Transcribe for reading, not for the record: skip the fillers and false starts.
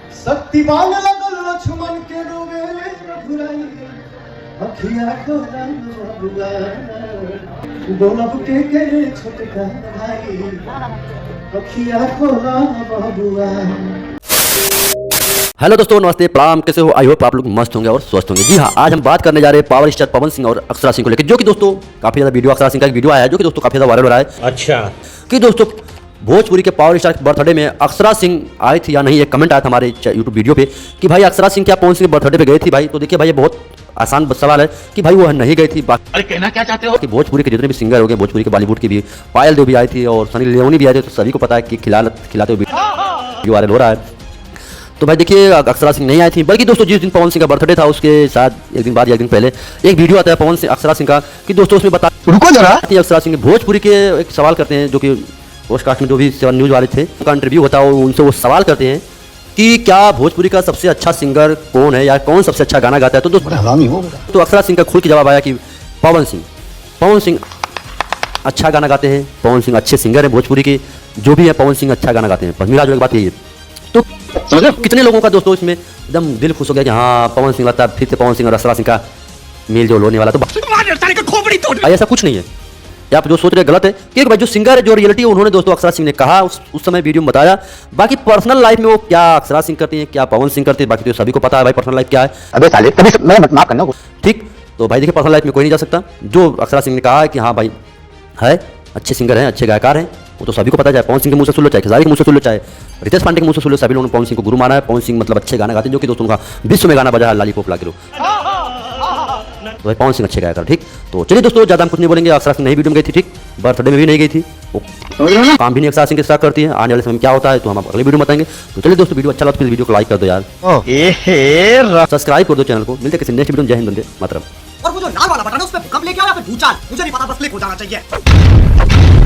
शक्तिमान लगल लक्ष्मण के रोवे रघुराई अखिया खोला बबुआ बोलब के छोटका भाई अखिया खोला बबुआ। हेलो दोस्तों, नमस्ते, प्रणाम। कैसे हो? आई होप आप लोग मस्त होंगे और स्वस्थ होंगे। जी हाँ, आज हम बात करने जा रहे हैं पावर स्टार पवन सिंह और अक्षरा सिंह को लेकर, जो कि दोस्तों काफी ज्यादा वीडियो, अक्षरा सिंह का एक वीडियो आया है जो कि दोस्तों काफी ज्यादा वायरल हो रहा है। अच्छा, कि दोस्तों भोजपुरी के पावर स्टार के बर्थडे में अक्षरा सिंह आई थी या नहीं, एक कमेंट आया था हमारे यूट्यूब वीडियो पे कि भाई अक्षरा सिंह क्या पवन सिंह के बर्थडे पे गई थी भाई? तो देखिए भाई, ये बहुत आसान सवाल है कि भाई वो नहीं गई थी। अरे कहना क्या चाहते हो कि भोजपुरी के जितने भी सिंगर हो गए, भोजपुरी के बॉलीवुड की भी पायल देव भी आई थी और सनी लियोनी भी आई थी, तो सभी को पता है कि खिलाते हुए वीडियो वायरल हो रहा है। तो भाई देखिए, अक्षरा सिंह नहीं आई थी, बल्कि दोस्तों जिस दिन पवन सिंह का बर्थडे था उसके साथ एक दिन बाद या एक दिन पहले एक वीडियो आता है पवन सिंह अक्षरा सिंह का कि दोस्तों उसमें बता रुको जरा अक्षरा सिंह भोजपुरी के एक सवाल करते हैं, जो कि पोस्टकास्ट में जो भी 7 न्यूज़ वाले थे उनका इंटरव्यू होता है, उनसे वो सवाल करते हैं कि क्या भोजपुरी का सबसे अच्छा सिंगर कौन है या कौन सबसे अच्छा गाना गाता है? तो दोस्तों तो अक्षरा सिंह का खुल के जवाब आया कि पवन सिंह अच्छा गाना गाते हैं, पवन सिंह अच्छे सिंगर हैं भोजपुरी के, जो भी है पवन सिंह अच्छा गाना गाते हैं। बस मेरा जो एक बात यही है। तो कितने लोगों का दोस्तों इसमें एकदम दिल खुश हो गया कि हाँ पवन सिंह लगता है फिर से पवन सिंह और अक्षरा सिंह का मेल जोल होने वाला। तो ऐसा कुछ नहीं है, आप जो सोच रहे गलत है, क्योंकि भाई जो सिंगर है, जो रियलिटी है, उन्होंने दोस्तों अक्षरा सिंह ने कहा उस समय वीडियो में बताया। बाकी पर्सनल लाइफ में वो क्या अक्षरा सिंह करती हैं, क्या पवन सिंह करते हैं, बाकी तो सभी को पता है भाई पर्सनल लाइफ क्या है। अबे साले कभी मैं माफ करना। ठीक, तो भाई देखिए पर्सनल लाइफ में कोई नहीं जा सकता। जो अक्षरा सिंह ने कहा है कि हाँ भाई है अच्छे सिंगर हैं, अच्छे गायकार हैं, वो तो सभी को पता है। पवन सिंह के मुंह से सुन लो, चाहे खेसारी के मुंह से सुन लो, चाहे रितेश पांडे के मुंह से सुन लो, सभी लोगों ने पवन सिंह को गुरु माना है। पवन सिंह मतलब अच्छे गाना गाते हैं, जो कि दोस्तों का विश्व में गाना बजा है लॉलीपॉप लाके लो। तो भाई पवन सिंह अच्छे गायकार। ठीक, तो चलिए दोस्तों ज़्यादा हम कुछ नहीं बोलेंगे। अक्षरा सिंह नहीं वीडियो में गई थी, ठीक, बर्थडे में भी नहीं गई थी, वो काम भी नहीं अक्षरा सिंह के साथ करती है। आने वाले समय में क्या होता है तो हम अगले वीडियो में बताएंगे। तो चलिए दोस्तों, वीडियो अच्छा लगा तो वीडियो को लाइक कर दो यार, सब्सक्राइब कर दो चैनल को। मिलते हैं किसी नेक्स्ट वीडियो में। जय हिंद, वंदे मातरम। और वो जो लाल वाला बटन है उस पे कब लेके आओ या फिर भूचाल, मुझे नहीं पता, बस क्लिक हो जाना चाहिए।